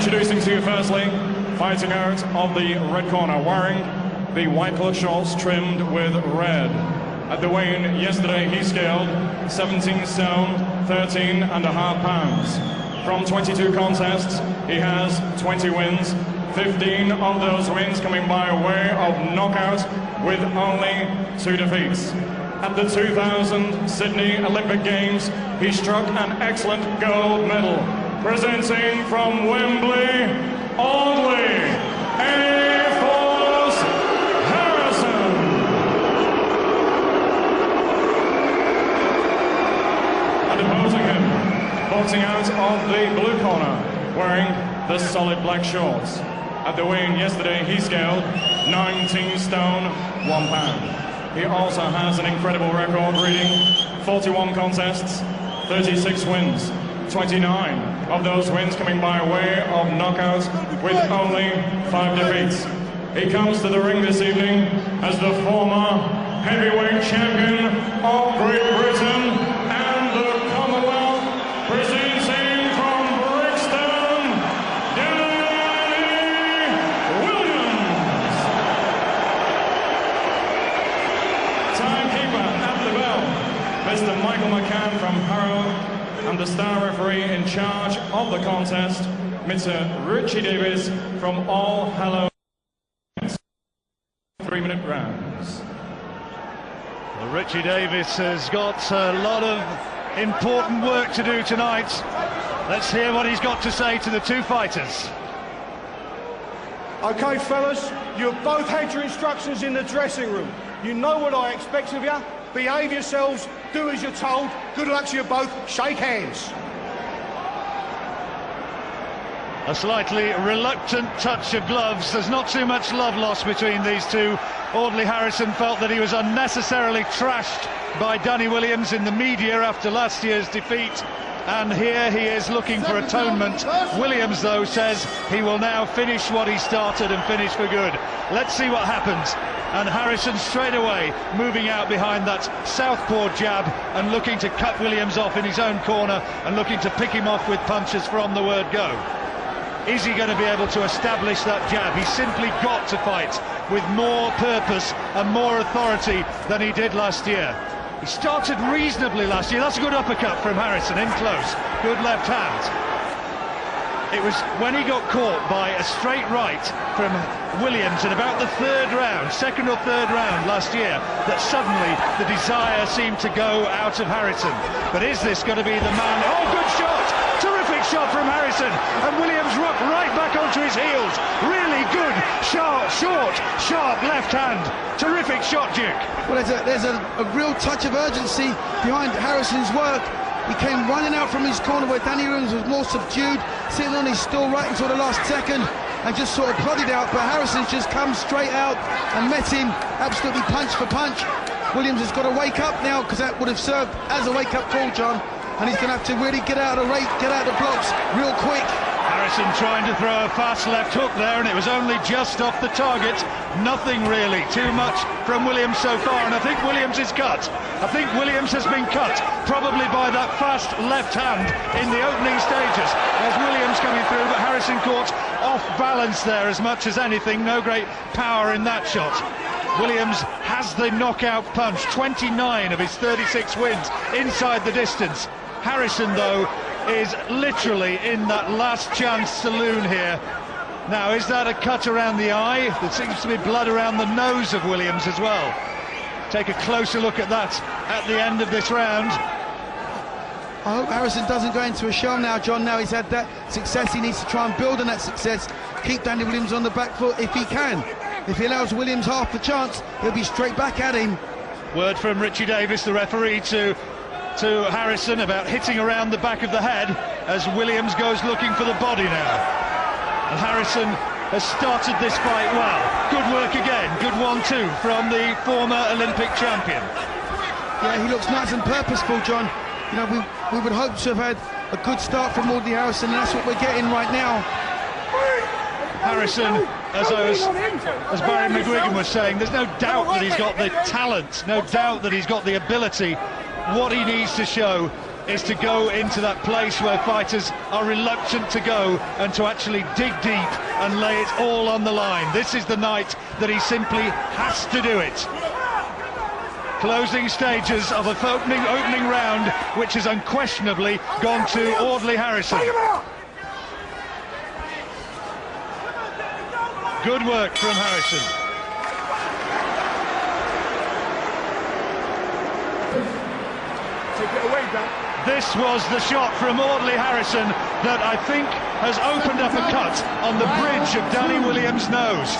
Introducing to you firstly, fighting out of the red corner, wearing the white colored shorts trimmed with red. At the weigh-in yesterday, he scaled 17 stone, 13 and a half pounds. From 22 contests, he has 20 wins, 15 of those wins coming by way of knockout with only 2 defeats. At the 2000 Sydney Olympic Games, he struck an excellent gold medal. Presenting from Wembley, Audley A. Force Harrison. And opposing him, boxing out of the blue corner, wearing the solid black shorts. At the weigh-in yesterday, he scaled 19 stone, 1 pound. He also has an incredible record, reading 41 contests, 36 wins, 29 of those wins coming by way of knockouts with only 5 defeats. He comes to the ring this evening as the former heavyweight champion of Great Britain and the Commonwealth, presenting from Brixton, Danny Williams. Timekeeper at the bell, Mr. Michael McCann from Harrow, and the star referee in charge of the contest, Mr. Richie Davis from All Hallows. 3-minute rounds. Well, Richie Davis has got a lot of important work to do tonight. Let's hear what he's got to say to the two fighters. Okay, fellas, you've both had your instructions in the dressing room. You know what I expect of you. Behave yourselves, do as you're told. Good luck to you both. Shake hands. A slightly reluctant touch of gloves. There's not too much love lost between these two. Audley Harrison felt that he was unnecessarily trashed by Danny Williams in the media after last year's defeat. And here he is looking for atonement. Williams, though, says he will now finish what he started and finish for good. Let's see what happens. And Harrison straight away moving out behind that southpaw jab and looking to cut Williams off in his own corner and looking to pick him off with punches from the word go. Is he going to be able to establish that jab? He's simply got to fight with more purpose and more authority than he did last year. He started reasonably last year. That's a good uppercut from Harrison, in close. Good left hand. It was when he got caught by a straight right from Williams in about the second or third round last year, that suddenly the desire seemed to go out of Harrison. But is this going to be the man? Oh, good shot! Terrific shot from Harrison, and Williams rocked right back onto his heels. Really good, sharp, short, sharp left hand. Terrific shot, Duke. Well, there's a real touch of urgency behind Harrison's work. He came running out from his corner where Danny Williams was more subdued, sitting on his stool right until the last second and just sort of plodded out, but Harrison's just come straight out and met him absolutely punch for punch. Williams has got to wake up now, because that would have served as a wake-up call, John, and he's going to have to really get out of the blocks real quick. Harrison trying to throw a fast left hook there, and it was only just off the target. Nothing really, too much from Williams so far, and I think Williams is cut. I think Williams has been cut, probably by that fast left hand in the opening stages. There's Williams coming through, but Harrison caught off balance there as much as anything. No great power in that shot. Williams has the knockout punch, 29 of his 36 wins inside the distance. Harrison, though, is literally in that last chance saloon here. Now, is that a cut around the eye? There seems to be blood around the nose of Williams as well. Take a closer look at that at the end of this round. I hope Harrison doesn't go into a shell now, John. Now he's had that success, he needs to try and build on that success. Keep Danny Williams on the back foot if he can. If he allows Williams half the chance, he'll be straight back at him. Word from Richie Davis, the referee, to Harrison about hitting around the back of the head as Williams goes looking for the body now. And Harrison has started this fight well. Good work again, good 1-2 from the former Olympic champion. Yeah, he looks nice and purposeful, John. You know, we would hope to have had a good start from Audley Harrison, and that's what we're getting right now. Harrison, as Barry McGuigan was saying, there's no doubt that he's got the talent, no doubt that he's got the ability. What he needs to show is to go into that place where fighters are reluctant to go and to actually dig deep and lay it all on the line. This is the night that he simply has to do it. Closing stages of an opening round, which has unquestionably gone to Audley Harrison. Good work from Harrison. Take it away, Dan. This was the shot from Audley Harrison that I think has opened up a cut on the bridge of Danny Williams' nose.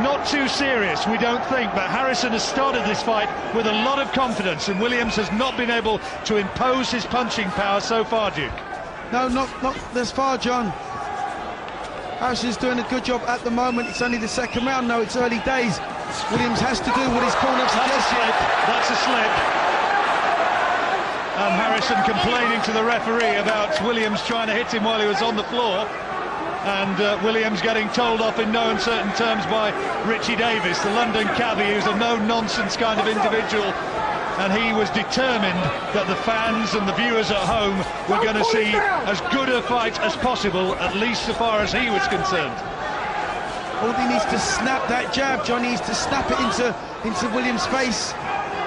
Not too serious, we don't think, but Harrison has started this fight with a lot of confidence, and Williams has not been able to impose his punching power so far, Duke. No, not this far, John. Harrison's doing a good job at the moment. It's only the second round, no, it's early days. Williams has to do what his corner suggests. That's a slip. And Harrison complaining to the referee about Williams trying to hit him while he was on the floor. And Williams getting told off in no uncertain terms by Richie Davis, the London cabbie, who's a no-nonsense kind of individual. And he was determined that the fans and the viewers at home were going to see as good a fight as possible, at least so far as he was concerned. Audley needs to snap that jab, John. He needs to snap it into Williams' face.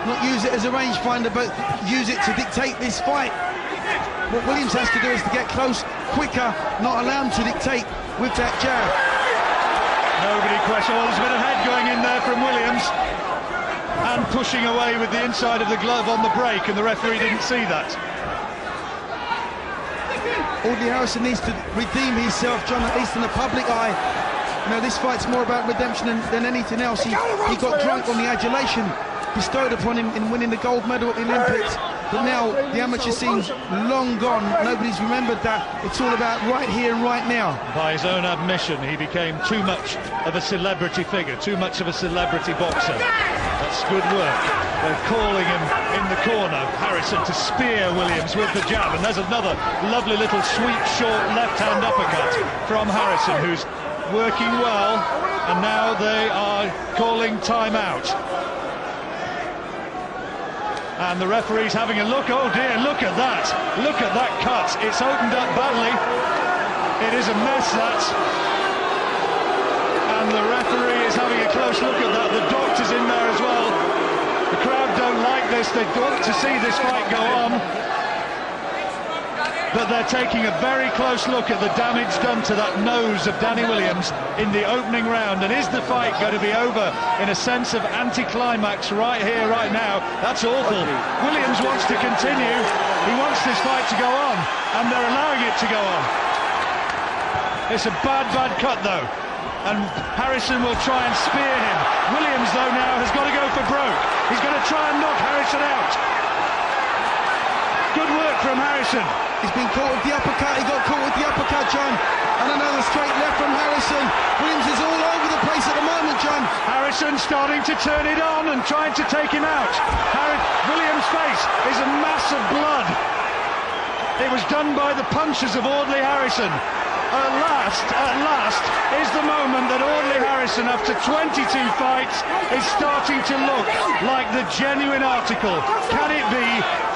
Not use it as a rangefinder, but use it to dictate this fight. What Williams has to do is to get close, quicker, not allow him to dictate with that jab. Nobody questions. Well, there's a bit of head going in there from Williams, and pushing away with the inside of the glove on the break, and the referee didn't see that. Audley Harrison needs to redeem himself, John, at least in the public eye. You know, this fight's more about redemption than anything else. He got drunk on the adulation bestowed upon him in winning the gold medal at the Olympics. But now the amateur scene's long gone. Nobody's remembered that. It's all about right here and right now. By his own admission, he became too much of a celebrity figure, too much of a celebrity boxer. That's good work. They're calling him in the corner, Harrison, to spear Williams with the jab. And there's another lovely little sweet, short left-hand uppercut from Harrison, who's working well. And now they are calling time-out. And the referee's having a look. Oh dear, look at that. Look at that cut. It's opened up badly. It is a mess, that. And the referee is having a close look at that. The doctor's in there as well. The crowd don't like this. They want to see this fight go on. But they're taking a very close look at the damage done to that nose of Danny Williams in the opening round. And is the fight going to be over in a sense of anticlimax right here, right now? That's awful. Williams wants to continue. He wants this fight to go on, and they're allowing it to go on. It's a bad, bad cut, though. And Harrison will try and spear him. Williams, though, now has got to go for broke. He's going to try and knock Harrison out. Good work from Harrison. He's been caught with the uppercut. He got caught with the uppercut, John. And another straight left from Harrison. Williams is all over the place at the moment, John. Harrison starting to turn it on and trying to take him out. Williams' face is a mass of blood. It was done by the punches of Audley Harrison. At last is the moment that Audley Harrison, after 22 fights, is starting to look like the genuine article. Can it be,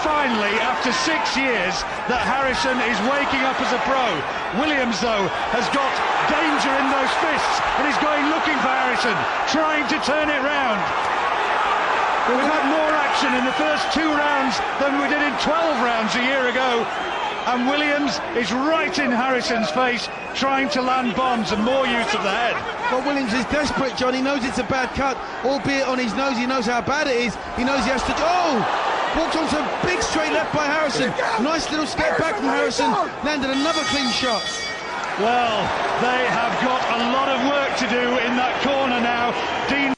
finally, after 6 years, that Harrison is waking up as a pro? Williams, though, has got danger in those fists, and he's going looking for Harrison, trying to turn it round. We've had more action in the first 2 rounds than we did in 12 rounds a year ago. And Williams is right in Harrison's face, trying to land bombs and more use of the head. Well, Williams is desperate, John. He knows it's a bad cut, albeit on his nose. He knows how bad it is. He knows he has to... Oh! Walked onto a big straight left by Harrison. Nice little step back from Harrison. Landed another clean shot. Well, they have got a lot of work to do in that corner now. Dean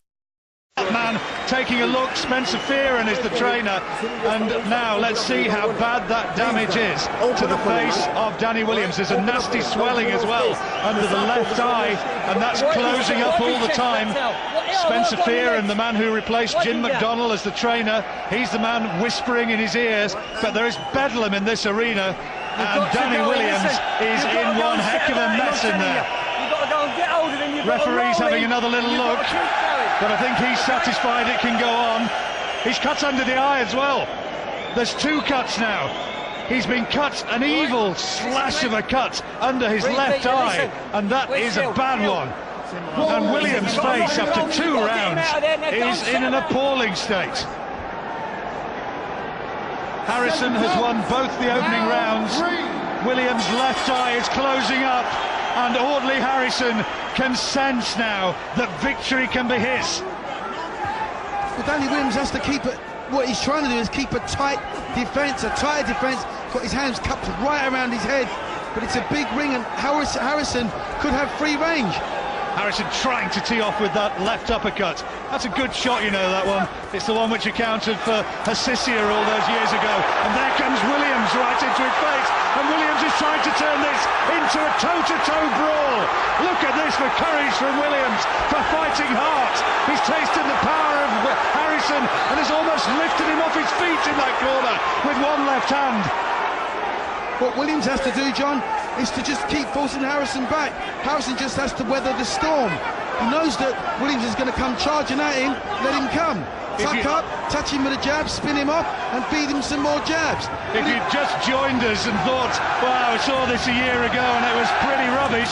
man taking a look. Spencer Fearon is the trainer, and now let's see how bad that damage is to the face of Danny Williams. There's a nasty swelling as well under the left eye, and that's closing up all the time. Spencer Fearon, the man who replaced Jim McDonnell as the trainer, he's the man whispering in his ears, but there is bedlam in this arena, and Danny Williams is in one heck of a mess in there. Referee's having another little look, but I think he's satisfied it can go on. He's cut under the eye as well. There's 2 cuts now. He's been cut, an evil slash of a cut under his left eye, and that is a bad one. And Williams' face, after 2 rounds, is in an appalling state. Harrison has won both the opening rounds. Williams' left eye is closing up, and Audley Harrison can sense now that victory can be his. Well, Danny Williams has to keep it. What he's trying to do is keep a tight defence, got his hands cupped right around his head, but it's a big ring, and Harrison could have free range. Harrison trying to tee off with that left uppercut. That's a good shot, you know, that one. It's the one which accounted for Hasisia all those years ago. And there comes Williams right into his face. And Williams is trying to turn this into a toe-to-toe brawl. Look at this for courage from Williams, for fighting heart. He's tasted the power of Harrison and has almost lifted him off his feet in that corner with one left hand. What Williams has to do, John, is to just keep forcing Harrison back. Harrison just has to weather the storm. He knows that Williams is going to come charging at him. Let him come. Tuck up, touch him with a jab, spin him up, and feed him some more jabs. If you'd just joined us and thought, wow, I saw this a year ago and it was pretty rubbish,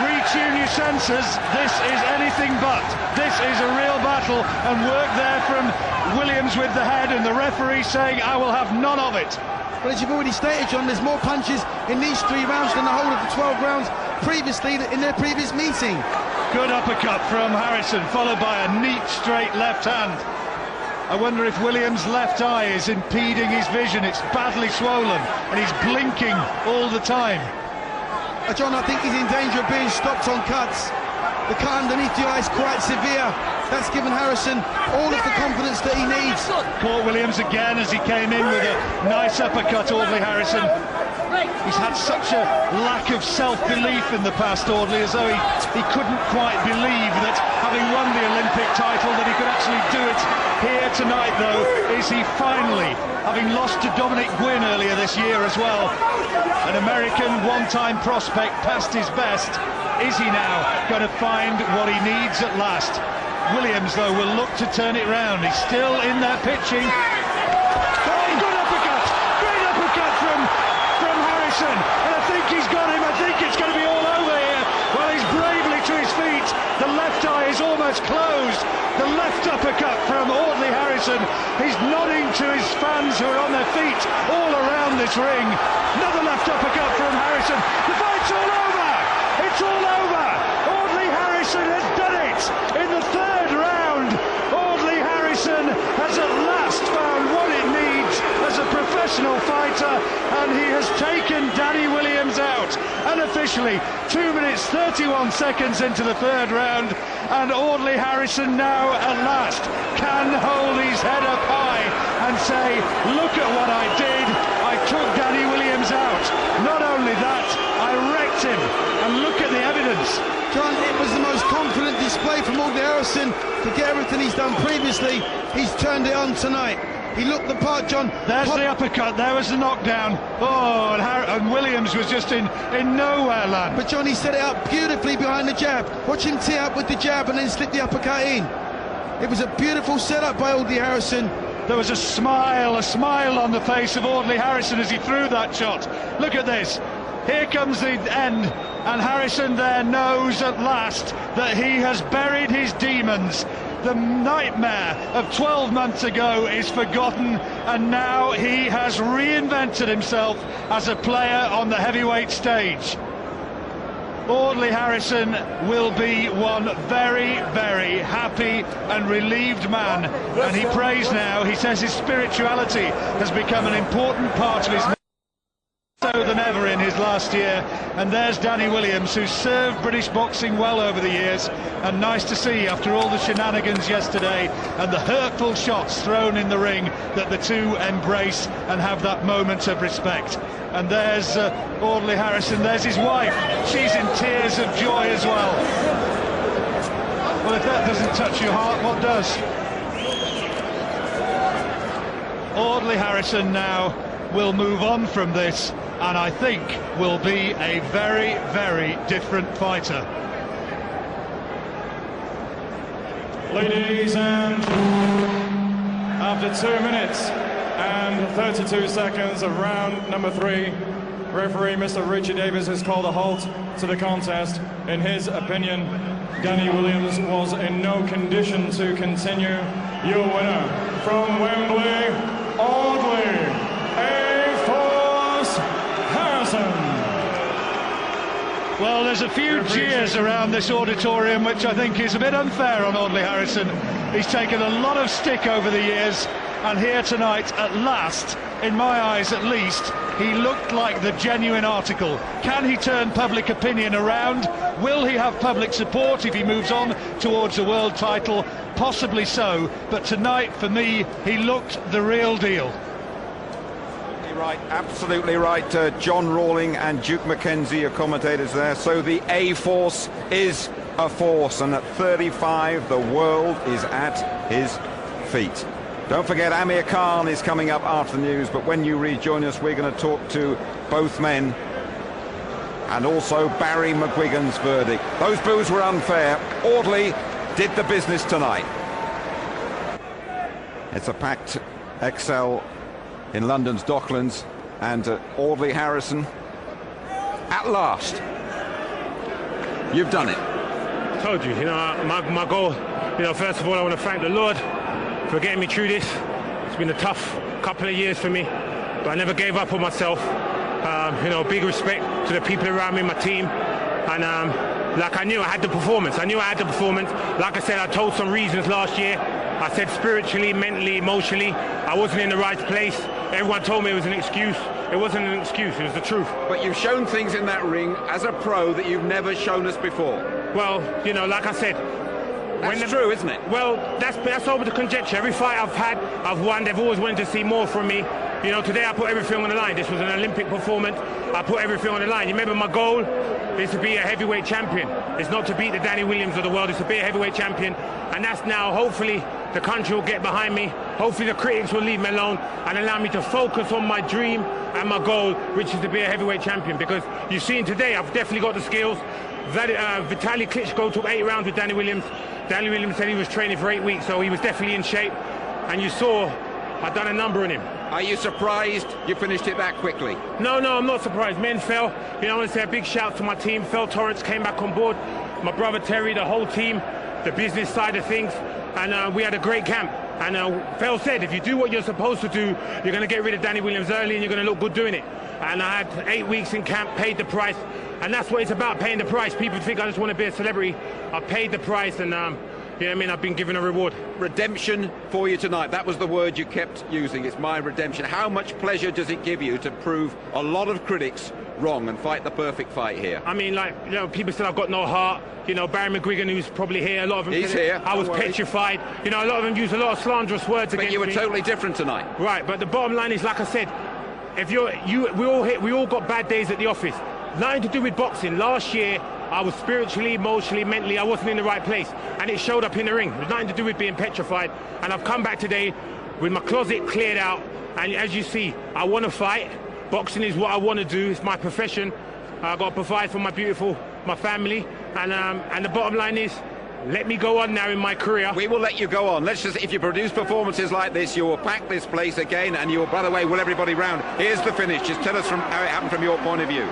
retune your senses. This is anything but. This is a real battle, and work there from Williams with the head, and the referee saying, I will have none of it. Well, as you've already stated, John, there's more punches in these 3 rounds than the whole of the 12 rounds previously in their previous meeting. Good uppercut from Harrison, followed by a neat straight left hand. I wonder if Williams' left eye is impeding his vision. It's badly swollen and he's blinking all the time. John, I think he's in danger of being stopped on cuts. The cut underneath the eye is quite severe. That's given Harrison all of the confidence that he needs. Caught Williams again as he came in with a nice uppercut, Audley Harrison. He's had such a lack of self-belief in the past, Audley, as though he couldn't quite believe that having won the Olympic title that he could actually do it here tonight, though. Is he finally, having lost to Dominic Gwynn earlier this year as well, an American one-time prospect past his best, is he now going to find what he needs at last? Williams, though, will look to turn it round. He's still in there pitching. Oh, good uppercut! Great uppercut from Harrison. And I think he's got him. I think it's going to be all over here. Well, he's bravely to his feet. The left eye is almost closed. The left uppercut from Audley Harrison. He's nodding to his fans who are on their feet all around this ring. Another left uppercut from Harrison. The fight's all over! It's all over! Audley Harrison has done it! In the 3rd round, Audley Harrison has at last found what it needs as a professional fighter, and he has taken Danny Williams out. Unofficially, 2 minutes 31 seconds into the 3rd round, and Audley Harrison now at last can hold his head up high and say, look at what I did. I took Danny Williams out. Not only that, I wrecked him, and look at the evidence. John, it was the most confident display from Audley Harrison. Forget everything he's done previously. He's turned it on tonight. He looked the part, John. There's the uppercut, there was the knockdown. Oh, and Williams was just in nowhere land. But John, he set it up beautifully behind the jab. Watch him tee up with the jab and then slip the uppercut in. It was a beautiful setup by Audley Harrison. There was a smile on the face of Audley Harrison as he threw that shot. Look at this. Here comes the end, and Harrison there knows at last that he has buried his demons. The nightmare of 12 months ago is forgotten, and now he has reinvented himself as a player on the heavyweight stage. Audley Harrison will be one very, very happy and relieved man, and he prays now. He says his spirituality has become an important part of his life, so than ever in his last year. And there's Danny Williams, who served British boxing well over the years, and nice to see after all the shenanigans yesterday and the hurtful shots thrown in the ring that the two embrace and have that moment of respect. And there's Audley Harrison, there's his wife, she's in tears of joy as well. Well, if that doesn't touch your heart, what does? Audley Harrison now will move on from this, and I think will be a very, very different fighter. Ladies and after 2 minutes and and 32 seconds of round number 3. Referee Mr. Richie Davis has called a halt to the contest. In his opinion, Danny Williams was in no condition to continue. Your winner from Wembley, Audley A-Force Harrison. Well, there's a few cheers around this auditorium, which I think is a bit unfair on Audley Harrison. He's taken a lot of stick over the years, and here tonight, at last, in my eyes at least, he looked like the genuine article. Can he turn public opinion around? Will he have public support if he moves on towards a world title? Possibly so, but tonight, for me, he looked the real deal. Right, absolutely right. John Rawling and Duke McKenzie are commentators there. So the A-Force is a force, and at 35, the world is at his feet. Don't forget, Amir Khan is coming up after the news, but when you rejoin us, we're going to talk to both men and also Barry McGuigan's verdict. Those boos were unfair. Audley did the business tonight. It's a packed XL in London's Docklands, and Audley Harrison, at last, you've done it. Told you, my goal, first of all, I want to thank the Lord for getting me through this. It's been a tough couple of years for me, but I never gave up on myself. Big respect to the people around me, my team, and I knew I had the performance. Like I said, I told some reasons last year. I said spiritually, mentally, emotionally, I wasn't in the right place. Everyone told me it was an excuse. It wasn't an excuse, it was the truth. But you've shown things in that ring as a pro that you've never shown us before. Well, like I said, that's true, isn't it? Well, that's over the conjecture. Every fight I've had, I've won. They've always wanted to see more from me. Today I put everything on the line. This was an Olympic performance. I put everything on the line. You remember my goal is to be a heavyweight champion. It's not to beat the Danny Williams of the world. It's to be a heavyweight champion. And that's now, hopefully, the country will get behind me. Hopefully the critics will leave me alone and allow me to focus on my dream and my goal, which is to be a heavyweight champion. Because you've seen today, I've definitely got the skills. Vitaly Klitschko took 8 rounds with Danny Williams. Danny Williams said he was training for 8 weeks, so he was definitely in shape. And you saw I've done a number on him. Are you surprised you finished it that quickly? No, I'm not surprised. Men fell. I want to say a big shout to my team. Phil Torrance came back on board. My brother Terry, the whole team, the business side of things. And we had a great camp. And Phil said, if you do what you're supposed to do, you're going to get rid of Danny Williams early and you're going to look good doing it. And I had 8 weeks in camp, paid the price. And that's what it's about, paying the price. People think I just want to be a celebrity. I paid the price and, I've been given a reward. Redemption for you tonight. That was the word you kept using. It's my redemption. How much pleasure does it give you to prove a lot of critics wrong and fight the perfect fight here? People said I've got no heart. Barry McGuigan, who's probably here, a lot of them. He's here. I was petrified. A lot of them use a lot of slanderous words against me. But you were totally different tonight. Right, but the bottom line is, like I said, we all got bad days at the office. Nothing to do with boxing. Last year, I was spiritually, emotionally, mentally, I wasn't in the right place. And it showed up in the ring. It was nothing to do with being petrified. And I've come back today with my closet cleared out. And as you see, I want to fight. Boxing is what I want to do. It's my profession. I've got to provide for my family. And the bottom line is, let me go on now in my career. We will let you go on. If you produce performances like this, you will pack this place again, and you will, by the way, will everybody round. Here's the finish. Just tell us how it happened from your point of view.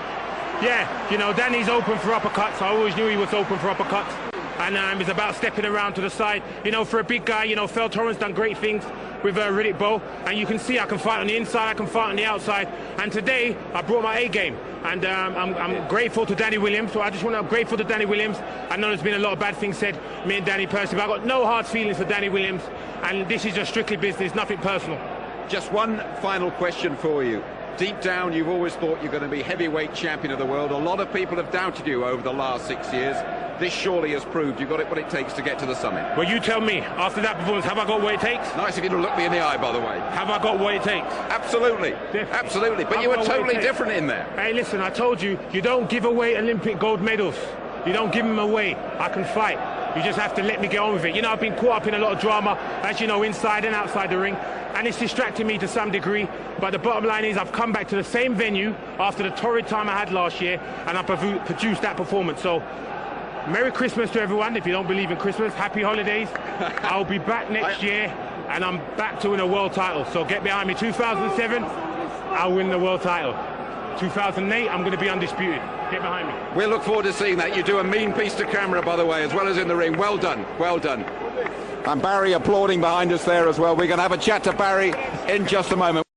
Yeah, Danny's open for uppercuts. I always knew he was open for uppercuts. And it's about stepping around to the side. For a big guy, Phil Torrance done great things with Riddick Bowe. And you can see I can fight on the inside, I can fight on the outside. And today, I brought my A game. And I'm grateful to Danny Williams. So I just want to be grateful to Danny Williams. I know there's been a lot of bad things said, me and Danny personally, but I've got no hard feelings for Danny Williams. And this is just strictly business, nothing personal. Just one final question for you. Deep down, you've always thought you're going to be heavyweight champion of the world. A lot of people have doubted you over the last 6 years. This surely has proved you've got what it takes to get to the summit. Well, you tell me, after that performance, have I got what it takes? Nice of you to look me in the eye, by the way. Have I got what it takes? Absolutely. Definitely. Absolutely. But you were totally different in there. Hey, listen, I told you, you don't give away Olympic gold medals. You don't give them away. I can fight. You just have to let me get on with it. I've been caught up in a lot of drama, as you know, inside and outside the ring, and it's distracting me to some degree. But the bottom line is I've come back to the same venue after the torrid time I had last year, and I produced that performance. So, Merry Christmas to everyone. If you don't believe in Christmas, happy holidays. I'll be back next year. and I'm back to win a world title. So get behind me. 2007, I'll win the world title. 2008, I'm going to be undisputed. Get behind me. We'll look forward to seeing that. You do a mean piece to camera, by the way, as well as in the ring. Well done, well done. And Barry applauding behind us there as well. We're going to have a chat to Barry in just a moment.